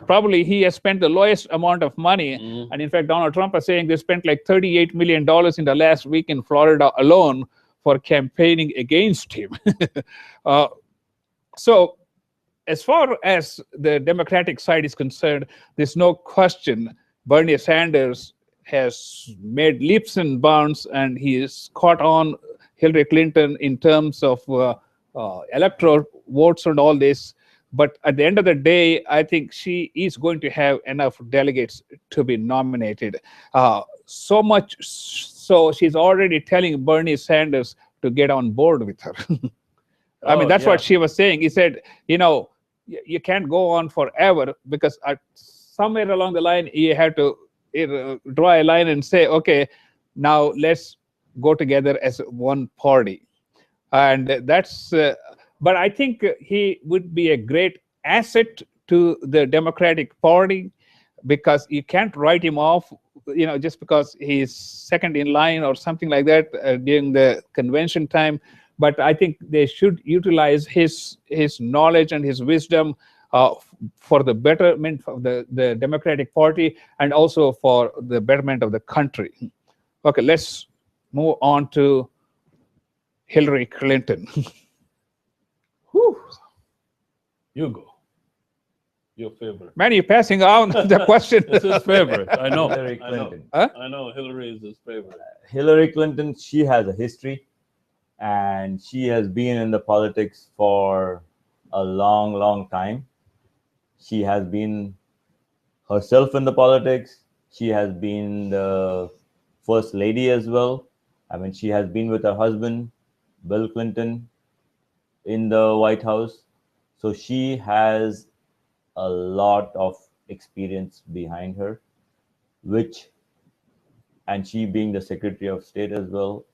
S1: Probably he has spent the lowest amount of money. And in fact, Donald Trump is saying they spent like $38 million in the last week in Florida alone for campaigning against him. So as far as the Democratic side is concerned, there's no question Bernie Sanders has made leaps and bounds, and he is caught on Hillary Clinton in terms of electoral votes and all this. But at the end of the day, I think she is going to have enough delegates to be nominated. So much so she's already telling Bernie Sanders to get on board with her. I mean, that's what she was saying. He said, you can't go on forever, because somewhere along the line, you have to draw a line and say, okay, now let's go together as one party. And that's, but I think he would be a great asset to the Democratic Party, because you can't write him off, just because he's second in line or something like that during the convention time. But I think they should utilize his knowledge and his wisdom for the betterment of the Democratic Party, and also for the betterment of the country. Okay, let's move on to Hillary Clinton.
S2: Whew. You go. Your favorite.
S1: Man, you're passing on the question.
S2: It's his favorite. I know.
S3: Hillary Clinton.
S2: I know Hillary is his favorite.
S3: Hillary Clinton, she has a history, and she has been in the politics for a long, long time. She has been herself in the politics. She has been the first lady as well. I mean, she has been with her husband, Bill Clinton, in the White House. So she has a lot of experience behind her, and she being the Secretary of State as well,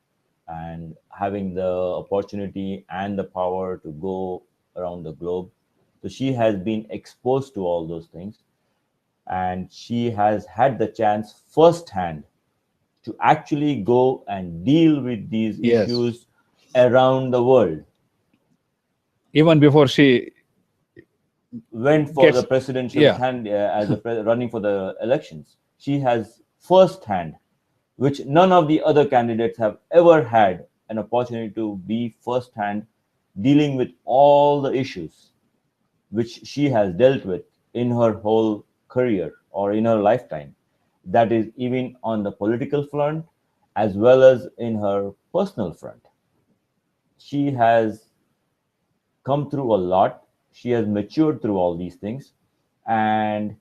S3: and having the opportunity and the power to go around the globe. So she has been exposed to all those things, and she has had the chance firsthand to actually go and deal with these issues around the world.
S1: Even before she
S3: went for the presidential running for the elections, she has firsthand, which none of the other candidates have ever had an opportunity to be firsthand dealing with all the issues which she has dealt with in her whole career or in her lifetime. That is even on the political front as well as in her personal front. She has come through a lot. She has matured through all these things, and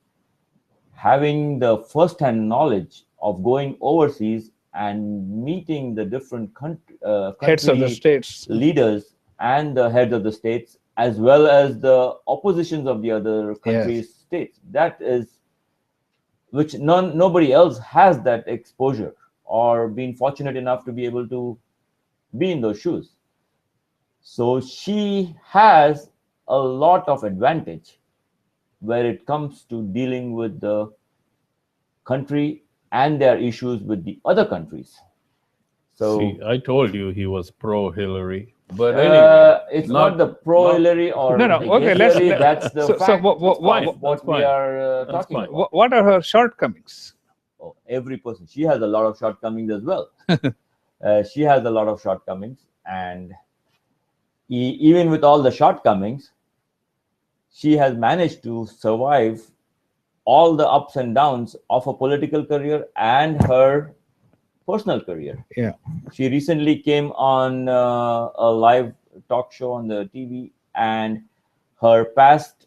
S3: having the first-hand knowledge of going overseas and meeting the different
S1: Heads of the
S3: country
S1: states.
S3: leaders and the heads of the states, as well as the oppositions of the other countries'
S1: Yes.
S3: states. That is, which nobody else has that exposure or been fortunate enough to be able to be in those shoes. So she has a lot of advantage where it comes to dealing with the country and their issues with the other countries. So
S2: See, I told you he was pro-Hillary. But anyway,
S3: it's not the pro-Hillary or
S1: No, no, okay, let's-
S3: Hillary. That's the
S1: so
S3: fact
S1: why-
S3: of what
S2: That's
S3: we
S2: fine.
S3: are
S2: That's
S3: talking
S2: fine.
S3: about.
S1: What are her shortcomings?
S3: Oh, every person. She has a lot of shortcomings as well. She has a lot of shortcomings, and even with all the shortcomings, she has managed to survive all the ups and downs of a political career and her personal career.
S1: Yeah.
S3: She recently came on a live talk show on the TV, and her past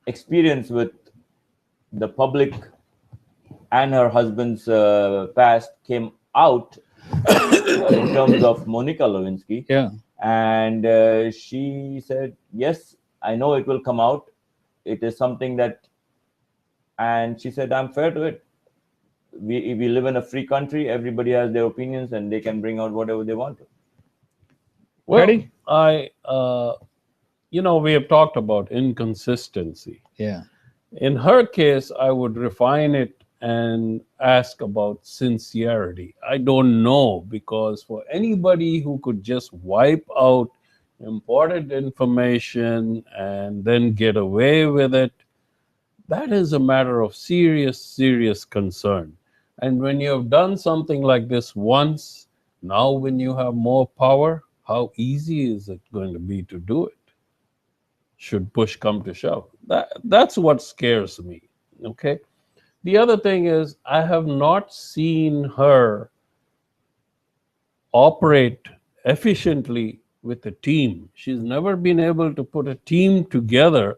S3: experience with the public and her husband's past came out in terms of Monica Lewinsky.
S1: Yeah.
S3: And she said, yes, I know it will come out. It is something that, and she said, I'm fair to it. We live in a free country. Everybody has their opinions, and they can bring out whatever they want to.
S2: Well,
S1: Ready?
S2: we have talked about inconsistency.
S1: Yeah.
S2: In her case, I would refine it and ask about sincerity. I don't know, because for anybody who could just wipe out important information and then get away with it, that is a matter of serious, serious concern. And when you have done something like this once, now when you have more power, how easy is it going to be to do it? Should push come to shove. That's what scares me. Okay. The other thing is, I have not seen her operate efficiently with a team. She's never been able to put a team together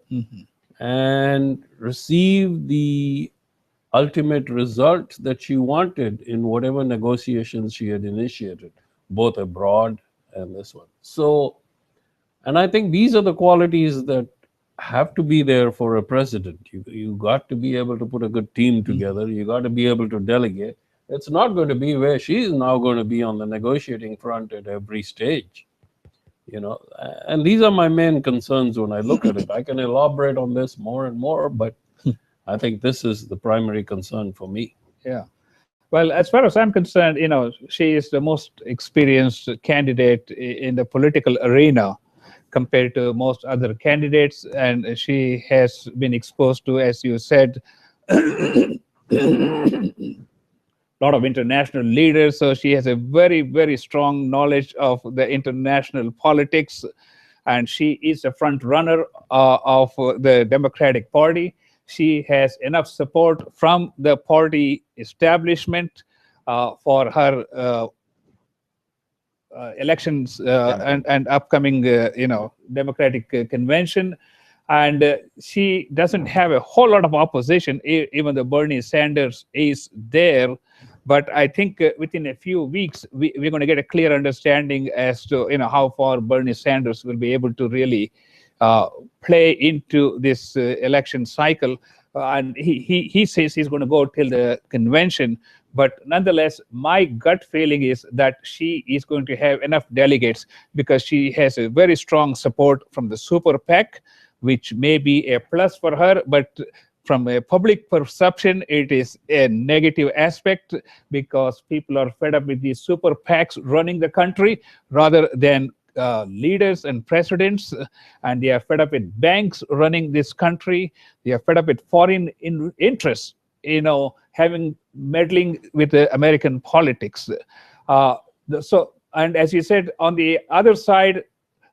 S2: and receive the ultimate result that she wanted in whatever negotiations she had initiated, both abroad and this one. So, and I think these are the qualities that have to be there for a president. You got to be able to put a good team together. You got to be able to delegate. It's not going to be where she's now going to be on the negotiating front at every stage. And these are my main concerns when I look at it. I can elaborate on this more and more, but I think this is the primary concern for me.
S1: Yeah. Well, as far as I'm concerned, she is the most experienced candidate in the political arena compared to most other candidates, and she has been exposed to, as you said, a lot of international leaders. So she has a very, very strong knowledge of the international politics, and she is a front runner of the Democratic Party. She has enough support from the party establishment for her elections and upcoming Democratic convention, and she doesn't have a whole lot of opposition, even though Bernie Sanders is there. But I think within a few weeks we're going to get a clear understanding as to how far Bernie Sanders will be able to really play into this election cycle. And he says he's going to go till the convention. But nonetheless, my gut feeling is that she is going to have enough delegates because she has a very strong support from the super PAC, which may be a plus for her. But from a public perception, it is a negative aspect because people are fed up with these super PACs running the country rather than leaders and presidents, and they are fed up with banks running this country. They are fed up with foreign interests, having meddling with the American politics. And as you said, on the other side,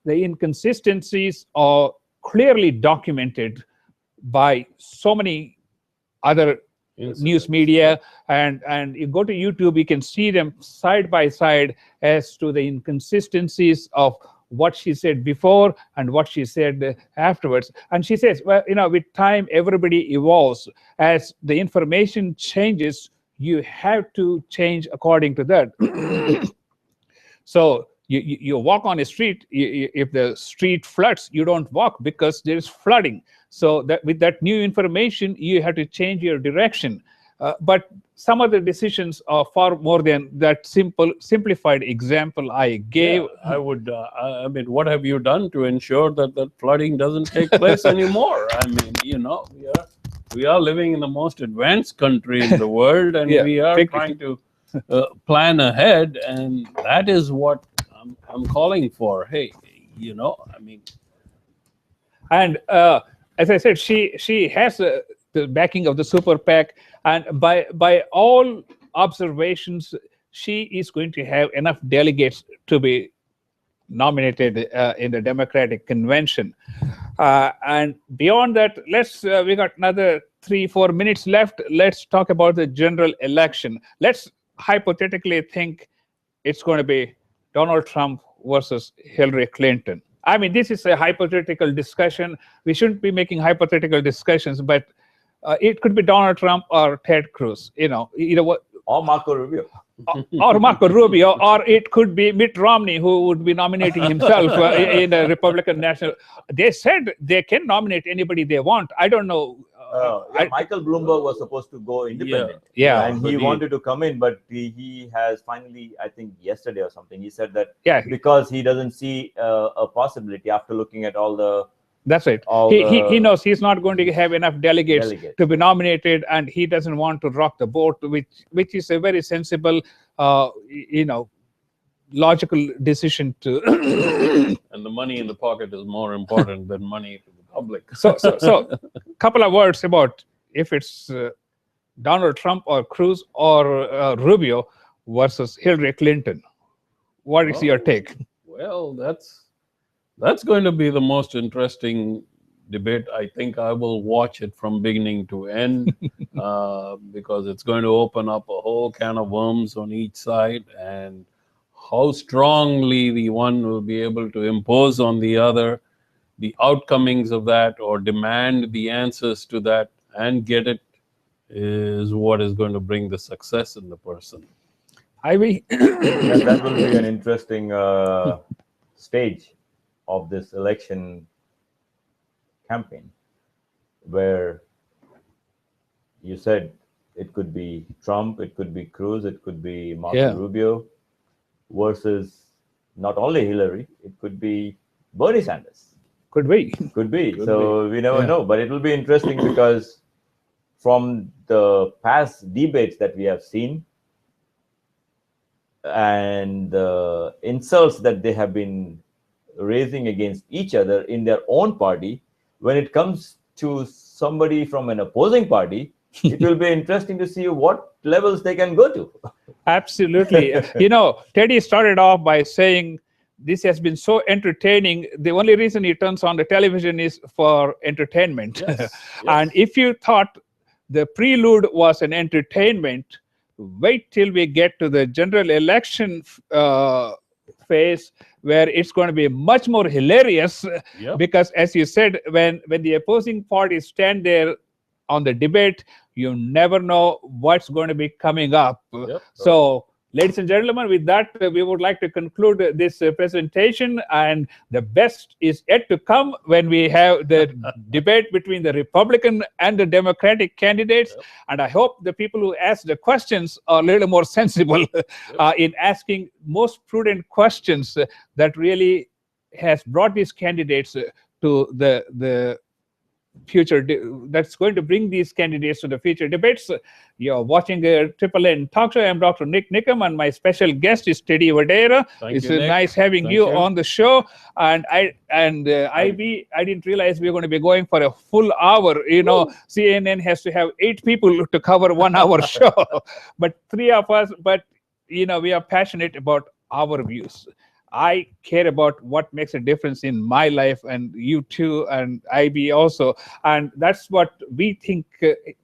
S1: the inconsistencies are clearly documented by so many other news media, and you go to YouTube, you can see them side by side as to the inconsistencies of what she said before and what she said afterwards. And she says, well, with time, everybody evolves. As the information changes, you have to change according to that. So you walk on a street, if the street floods, you don't walk because there is flooding. So that with that new information, you have to change your direction. But some of the decisions are far more than that simplified example I gave.
S2: Yeah, I would, I mean, what have you done to ensure that flooding doesn't take place anymore? I mean, we are living in the most advanced country in the world, and we are trying to plan ahead, and that is what I'm calling for. Hey, I mean.
S1: And as I said, she has the backing of the super PAC, and by all observations, she is going to have enough delegates to be nominated in the Democratic convention. And beyond that, we got another 3-4 minutes left. Let's talk about the general election. Let's hypothetically think it's going to be Donald Trump versus Hillary Clinton. I mean, this is a hypothetical discussion. We shouldn't be making hypothetical discussions, but it could be Donald Trump or Ted Cruz,
S3: or Marco Rubio.
S1: Or Marco Rubio, or it could be Mitt Romney, who would be nominating himself in the Republican National. They said they can nominate anybody they want. I don't know.
S3: Michael Bloomberg was supposed to go independent.
S1: Yeah.
S3: And he wanted to come in, but he has finally, I think yesterday or something, he said that because he doesn't see a possibility after looking at all the.
S1: That's right. He knows he's not going to have enough delegates to be nominated, and he doesn't want to rock the boat, which is a very sensible, logical decision to.
S2: And the money in the pocket is more important than money to the public.
S1: So, couple of words about if it's Donald Trump or Cruz or Rubio versus Hillary Clinton. What is your take?
S2: Well, that's going to be the most interesting debate. I think I will watch it from beginning to end because it's going to open up a whole can of worms on each side, and how strongly the one will be able to impose on the other the outcomings of that or demand the answers to that and get it is what is going to bring the success in the person.
S3: That will be an interesting stage of this election campaign, where you said it could be Trump, it could be Cruz, it could be Marco Rubio versus not only Hillary, it could be Bernie Sanders.
S1: Could be.
S3: So we never know, but it will be interesting because from the past debates that we have seen and the insults that they have been raising against each other in their own party, when it comes to somebody from an opposing party, it will be interesting to see what levels they can go to.
S1: Absolutely. Teddy started off by saying this has been so entertaining. The only reason he turns on the television is for entertainment. Yes. And if you thought the prelude was an entertainment, wait till we get to the general election phase, where it's going to be much more hilarious. Because as you said, when the opposing parties stand there on the debate, you never know what's going to be coming up. So ladies and gentlemen, with that, we would like to conclude this presentation, and the best is yet to come when we have the debate between the Republican and the Democratic candidates. And I hope the people who ask the questions are a little more sensible in asking most prudent questions that really has brought these candidates to the future, that's going to bring these candidates to the future debates. You're watching a Triple N Talk Show. I'm Dr. Nik Nikam, and my special guest is Teddy Vadera. It's nice having you on the show. And I didn't realize we were going to be going for a full hour. CNN has to have 8 people to cover 1 hour show, but 3 of us. But we are passionate about our views. I care about what makes a difference in my life, and you too, and IB also. And that's what we think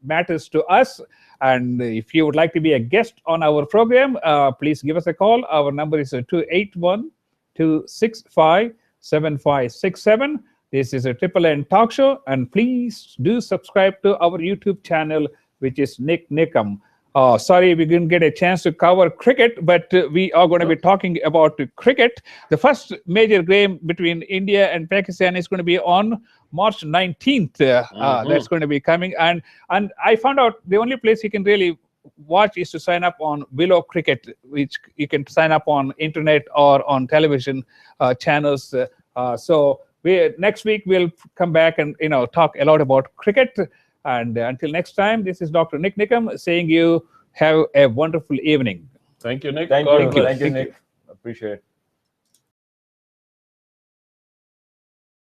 S1: matters to us. And if you would like to be a guest on our program, please give us a call. Our number is 281-265-7567. This is a Triple N talk show. And please do subscribe to our YouTube channel, which is Nik Nikam. Sorry, we didn't get a chance to cover cricket, but we are going to be talking about cricket. The first major game between India and Pakistan is going to be on March 19th. That's going to be coming. And I found out the only place you can really watch is to sign up on Willow Cricket, which you can sign up on internet or on television channels. So next week we'll come back and talk a lot about cricket. And until next time, this is Dr. Nik Nikam saying you have a wonderful evening.
S2: Thank you, Nick.
S3: Thank you, Nick. Appreciate it.